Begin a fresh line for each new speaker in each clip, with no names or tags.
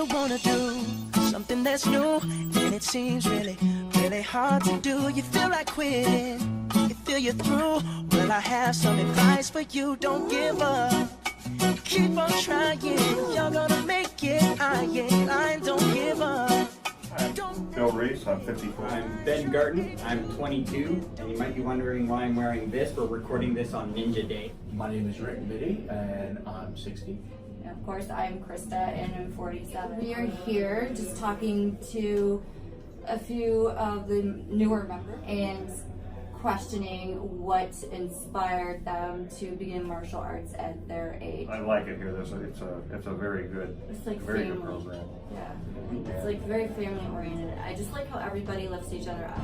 you wanna do something that's new, and it seems really, really hard to do. You feel like quitting, you feel you're through. Well, I have some advice for you. Don't give up, keep on trying. You're gonna make it. I ain't lying. Don't give up.
I'm Bill Reese, I'm 54.
I'm Ben Garten, I'm 22, and you might be wondering why I'm wearing this. We're recording this on Ninja Day.
My name is Rick Biddy, and I'm 60.
And of course, I'm Krista, and I'm 47. We are here just talking to a few of the newer members and questioning what inspired them to begin martial arts at their age.
I like it here. It's a very good,
It's like
very
family.
good program.
Yeah, it's like very family oriented. I just like how everybody lifts each other up.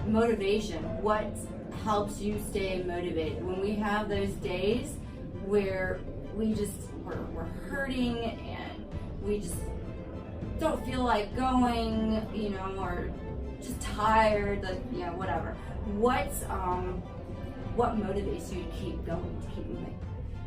Motivation. What helps you stay motivated when we have those days where we're hurting and we just don't feel like going, or just tired, whatever. What motivates you to keep going, to keep moving?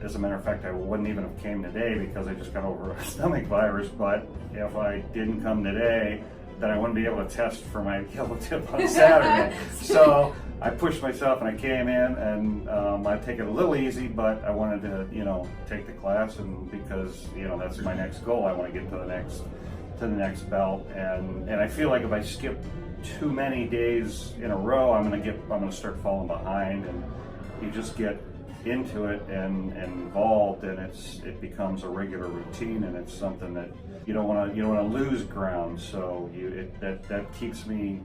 As a matter of fact, I wouldn't even have came today because I just got over a stomach virus, but if I didn't come today, then I wouldn't be able to test for my yellow tip on Saturday. So I pushed myself and I came in, and I take it a little easy, but I wanted to, take the class, and because, that's my next goal. I want to get to the next belt, and I feel like if I skip too many days in a row, I'm gonna start falling behind, and you just get into it and involved, and it becomes a regular routine, and it's something that you don't want to lose ground. So that keeps me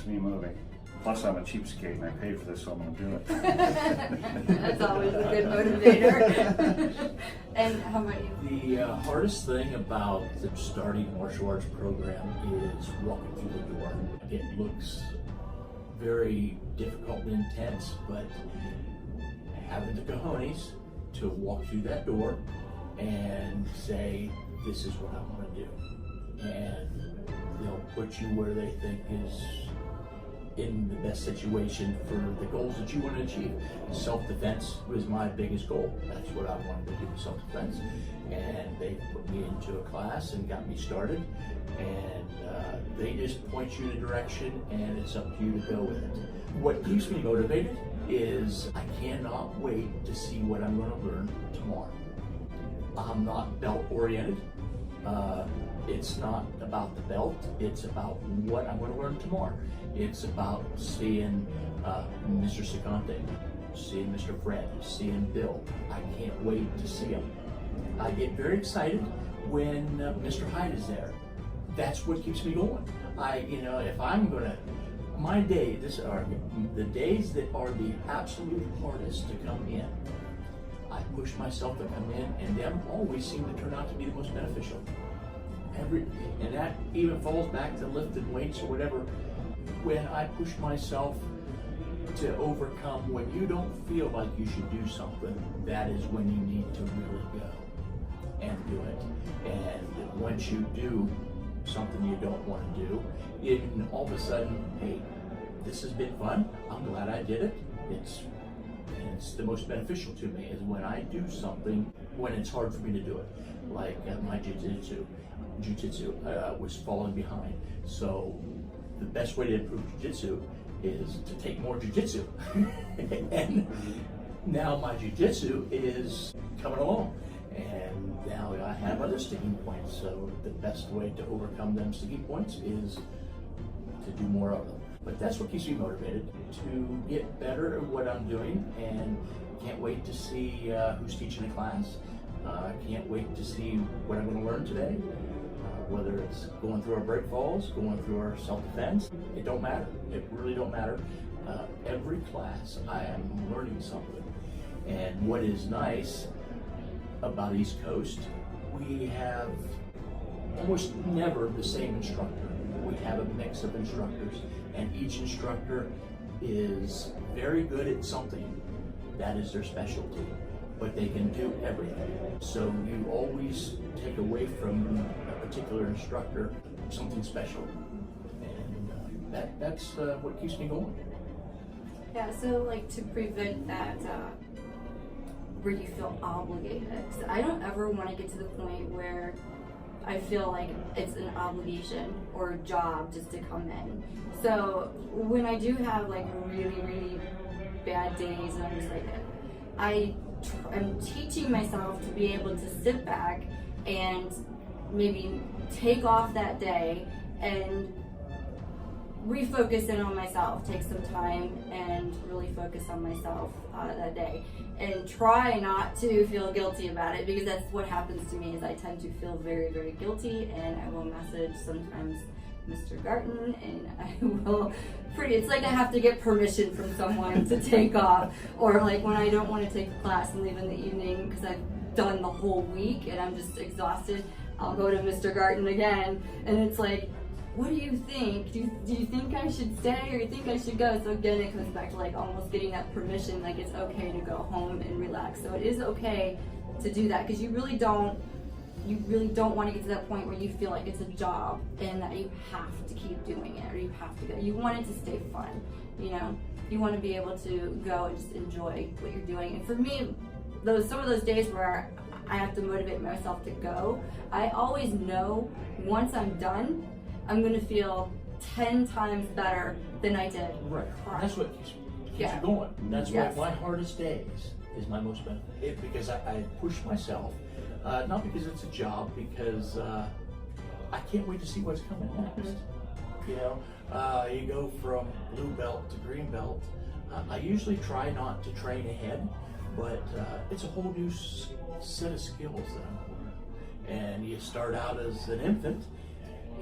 moving. Plus, I'm a cheapskate and I paid for this, so I'm going to do it.
That's always a good motivator. And how about you?
The hardest thing about the starting martial arts program is walking through the door. It looks very difficult and intense, but having the cojones to walk through that door and say, this is what I want to do. And they'll put you where they think is in the best situation for the goals that you want to achieve. Self-defense was my biggest goal. That's what I wanted to do, self-defense. And they put me into a class and got me started. And they just point you in a direction, and it's up to you to go with it. What keeps me motivated is I cannot wait to see what I'm going to learn tomorrow. I'm not belt oriented. It's not about the belt, it's about what I'm going to learn tomorrow. It's about seeing Mr. Secante, seeing Mr. Fred, seeing Bill. I can't wait to see them. I get very excited when Mr. Hyde is there. That's what keeps me going. If I'm going to, my day, the days that are the absolute hardest to come in, I push myself to come in, and them always seem to turn out to be the most beneficial. And that even falls back to lifting weights or whatever. When I push myself to overcome, when you don't feel like you should do something, that is when you need to really go and do it. And once you do something you don't want to do, and all of a sudden, hey, this has been fun, I'm glad I did it. It's the most beneficial to me is when I do something when it's hard for me to do it. Like my jiu-jitsu was falling behind. So the best way to improve jiu-jitsu is to take more jiu-jitsu. And now my jiu-jitsu is coming along. And now I have other sticking points. So the best way to overcome them sticking points is to do more of them. But that's what keeps me motivated, to get better at what I'm doing, and can't wait to see who's teaching the class. Can't wait to see what I'm going to learn today, whether it's going through our break falls, going through our self-defense. It don't matter. It really don't matter. Every class I am learning something. And what is nice about East Coast, we have almost never the same instructor. We have a mix of instructors, and each instructor is very good at something. That is their specialty, but they can do everything. So you always take away from a particular instructor something special, and that's what keeps me going.
Yeah, so like to prevent that where you feel obligated. 'Cause I don't ever want to get to the point where I feel like it's an obligation or a job just to come in. So when I do have like really, really bad days, and I'm just like, I'm teaching myself to be able to sit back and maybe take off that day and refocus in on myself, take some time and really focus on myself that day, and try not to feel guilty about it, because that's what happens to me is I tend to feel very, very guilty, and I will message sometimes Mr. Garten, and I will it's like I have to get permission from someone to take off, or like when I don't want to take a class and leave in the evening because I've done the whole week and I'm just exhausted, I'll go to Mr. Garten again, and it's like, what do you think? Do you think I should stay, or you think I should go? So again, it comes back to like almost getting that permission, like it's okay to go home and relax. So it is okay to do that, because you really don't want to get to that point where you feel like it's a job and that you have to keep doing it, or you have to go. You want it to stay fun, you know? You want to be able to go and just enjoy what you're doing. And for me, some of those days where I have to motivate myself to go, I always know once I'm done, I'm going to feel 10 times better than I did.
Right. That's what keeps
Yeah.
you going. That's
Yes.
why my hardest days is my most benefit, because I push myself, not because it's a job, because I can't wait to see what's coming next. You know, you go from blue belt to green belt. I usually try not to train ahead, but it's a whole new set of skills that I'm learning. And you start out as an infant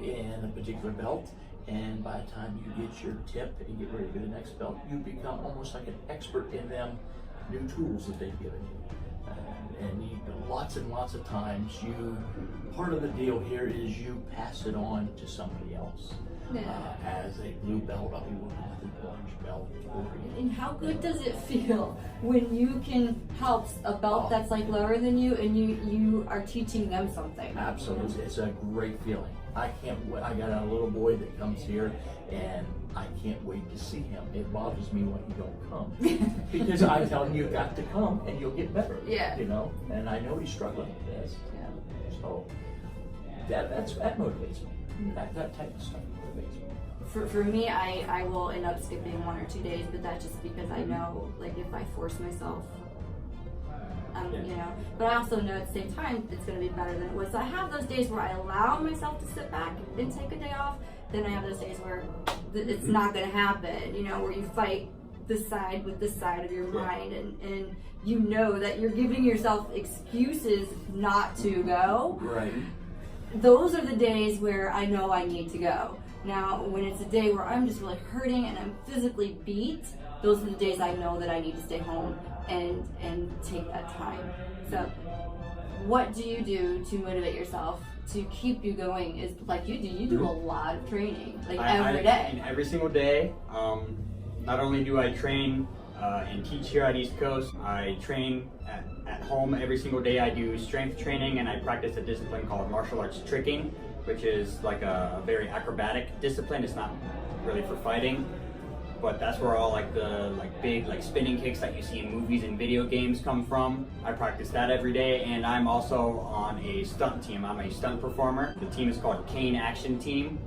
in a particular belt, and by the time you get your tip and you get ready for the next belt, you become almost like an expert in them new tools that they've given you. And lots and lots of times, part of the deal here is you pass it on to somebody else. As a blue belt, I'll be working with an orange belt.
And how good does it feel when you can help a belt that's like lower than you, and you are teaching them something?
Absolutely, it's a great feeling. I can't wait. I got a little boy that comes here, and I can't wait to see him. It bothers me when he don't come, because I tell him, you got to come and you'll get better.
Yeah.
You know, and I know he's struggling with this.
Yeah.
So that motivates me. That type of stuff motivates me.
For me, I will end up skipping 1 or 2 days, but that's just because I know, like, if I force myself, you know. But I also know at the same time it's going to be better than it was. So I have those days where I allow myself to sit back and take a day off. Then I have those days where it's not going to happen, you know, where you fight the side with the side of your mind, and you know that you're giving yourself excuses not to go.
Right.
Those are the days where I know I need to go. Now, when it's a day where I'm just really hurting and I'm physically beat, those are the days I know that I need to stay home and take that time. So, what do you do to motivate yourself to keep you going? Is like you do a lot of training, like every day.
Every single day. Not only do I train and teach here at East Coast, I train at home every single day. I do strength training, and I practice a discipline called martial arts tricking, which is like a very acrobatic discipline. It's not really for fighting, but that's where all the big spinning kicks that you see in movies and video games come from. I practice that every day, and I'm also on a stunt team. I'm a stunt performer. The team is called Kane Action Team,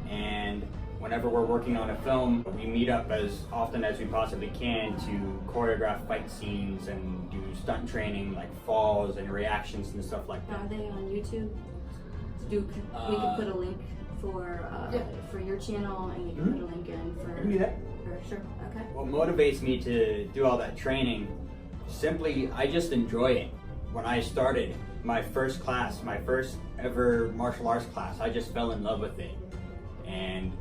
and whenever we're working on a film, we meet up as often as we possibly can to choreograph fight scenes and do stunt training, like falls and reactions and stuff like that.
Are they on YouTube? We can put a link for your channel, and we can put a link in for sure. Okay.
What motivates me to do all that training, simply, I just enjoy it. When I started my first class, my first ever martial arts class, I just fell in love with it. And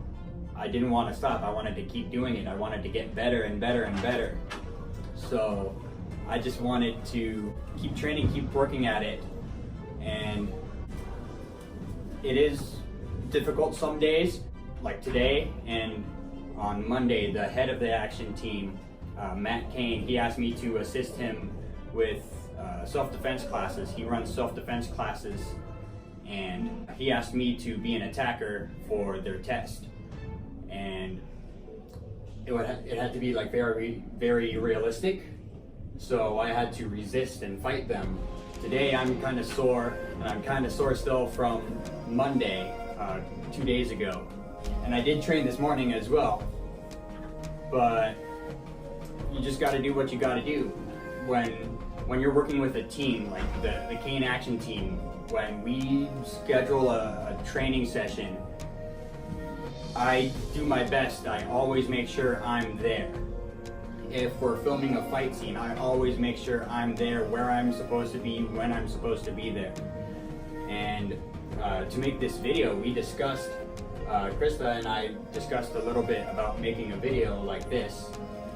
I didn't want to stop. I wanted to keep doing it. I wanted to get better and better and better. So I just wanted to keep training, keep working at it. And it is difficult some days, like today, and on Monday, the head of the action team, Matt Kane, he asked me to assist him with self-defense classes. He runs self-defense classes, and he asked me to be an attacker for their test. And it had to be very, very realistic. So I had to resist and fight them. Today I'm kind of sore, and I'm kind of sore still from Monday, 2 days ago. And I did train this morning as well. But you just got to do what you got to do. When you're working with a team, like the Kane Action Team, when we schedule a training session, I do my best. I always make sure I'm there. If we're filming a fight scene, I always make sure I'm there where I'm supposed to be, when I'm supposed to be there. And to make this video, we discussed, Krista and I discussed a little bit about making a video like this.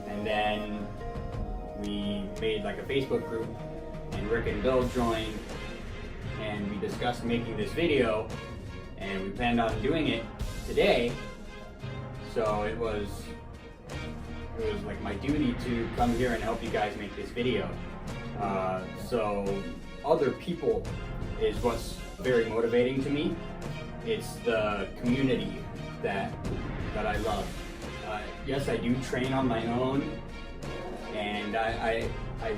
And then we made like a Facebook group, and Rick and Bill joined, and we discussed making this video, and we planned on doing it today. So it was like my duty to come here and help you guys make this video. So other people is what's very motivating to me. It's the community that I love. Yes, I do train on my own, and I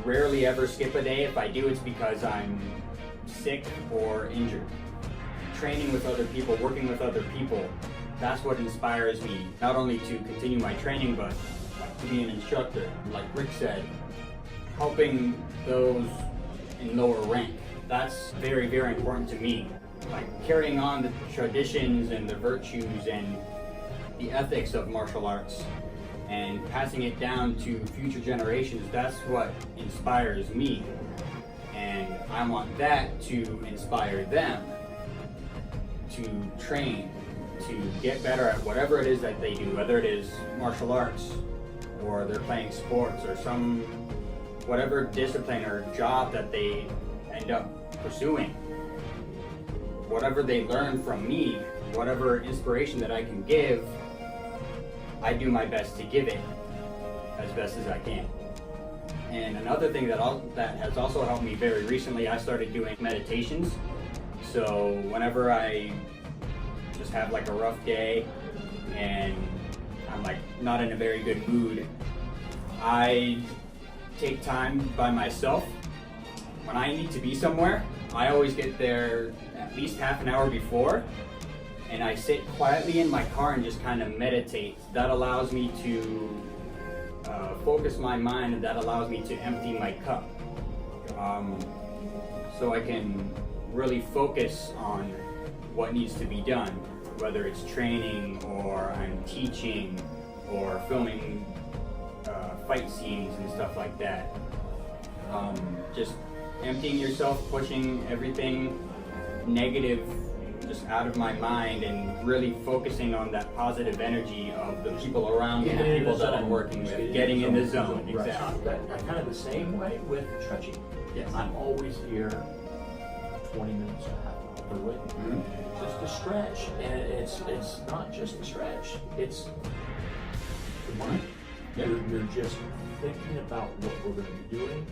rarely ever skip a day. If I do, it's because I'm sick or injured. Training with other people, working with other people, that's what inspires me, not only to continue my training, but to be an instructor. Like Rick said, helping those in lower rank, that's very, very important to me. Like carrying on the traditions and the virtues and the ethics of martial arts and passing it down to future generations, that's what inspires me. And I want that to inspire them to train, to get better at whatever it is that they do, whether it is martial arts or they're playing sports or some whatever discipline or job that they end up pursuing. Whatever they learn from me, whatever inspiration that I can give, I do my best to give it as best as I can. And another thing that has also helped me very recently, I started doing meditations. So whenever I just have like a rough day and I'm like not in a very good mood, I take time by myself. When I need to be somewhere, I always get there at least half an hour before, and I sit quietly in my car and just kind of meditate. That allows me to focus my mind, and that allows me to empty my cup. So I can really focus on what needs to be done, whether it's training or I'm teaching or filming fight scenes and stuff like that. Just emptying yourself, pushing everything negative just out of my mind and really focusing on that positive energy of the people around me, the people that I'm working with, getting in the zone. Exactly.
I'm kind of the same way with stretching.
Yes.
I'm always here 20 minutes or half an hour early, just to stretch. And it's not just a stretch, it's the mind. You're just thinking about what we're going to be doing,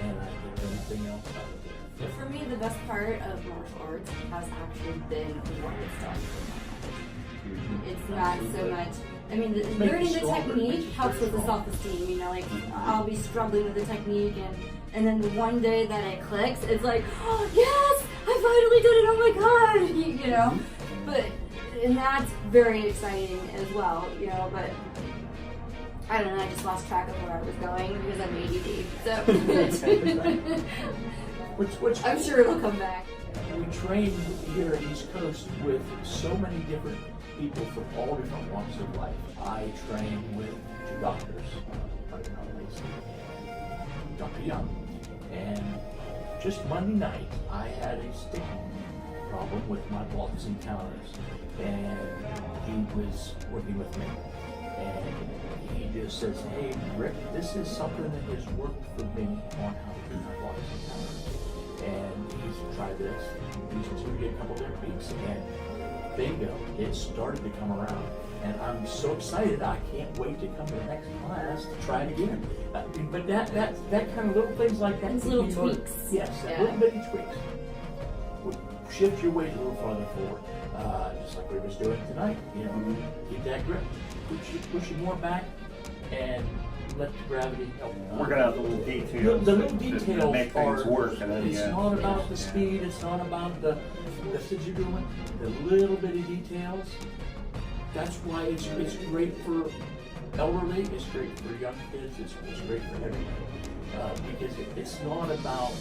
and I get everything else out of it.
For me, the best part of martial arts has actually been what it's done for my life. It's not so much, I mean, learning the technique helps with the self-esteem, you know, like I'll be struggling with the technique and then the one day that it clicks, it's like, oh yes, I finally did it, oh my god, you know, and that's very exciting as well, you know, but I don't know, I just lost track of where I was going because I'm ADD, so.
Which
I'm sure it'll come back.
We train here at East Coast with so many different people from all different walks of life. I train with two doctors, Dr. Lacey and Dr. Young. And just Monday night, I had a sticking problem with my blocks and counters. And he was working with me. And he just says, hey, Rick, this is something that has worked for me on how to do my blocks and counters. And he's tried this, these two, get a couple different weeks, and bingo, it started to come around. And I'm so excited, I can't wait to come to the next class to try it again. But that kind of little things like that.
Those little tweaks.
Yes, little bitty tweaks would shift your weight a little farther forward. Just like we were doing tonight, you know, get that grip, push you more back, and let the gravity help.
We're gonna have the little details.
The little
that
details
make things work, and then
it's not about the speed. It's not about the things you're doing. The little bitty details. That's why it's great for elderly. It's great for young kids. It's great for everybody because it's not about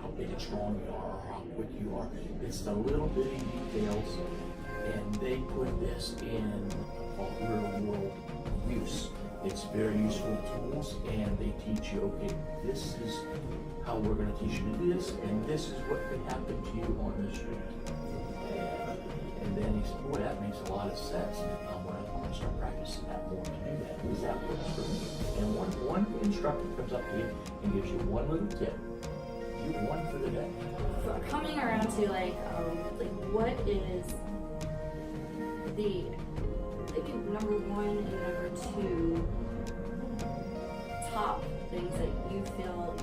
how big and strong you are or how quick you are. It's the little bitty details, and they put this in real world use. It's very useful tools, and they teach you, okay, this is how we're going to teach you to do this, and this is what could happen to you on the street. And then he said, boy, that makes a lot of sense. I'm going to start practicing that more to do that, because that works for me. And one instructor comes up to you and gives you one little tip. You won for the day.
Coming around to like what is the number one and number two top things that you feel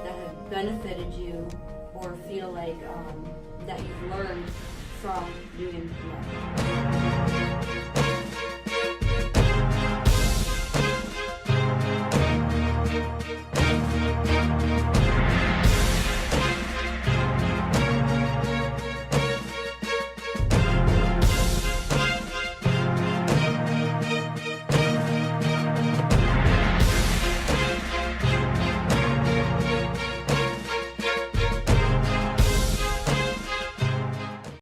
that have benefited you, or feel like that you've learned from doing Unyekwe?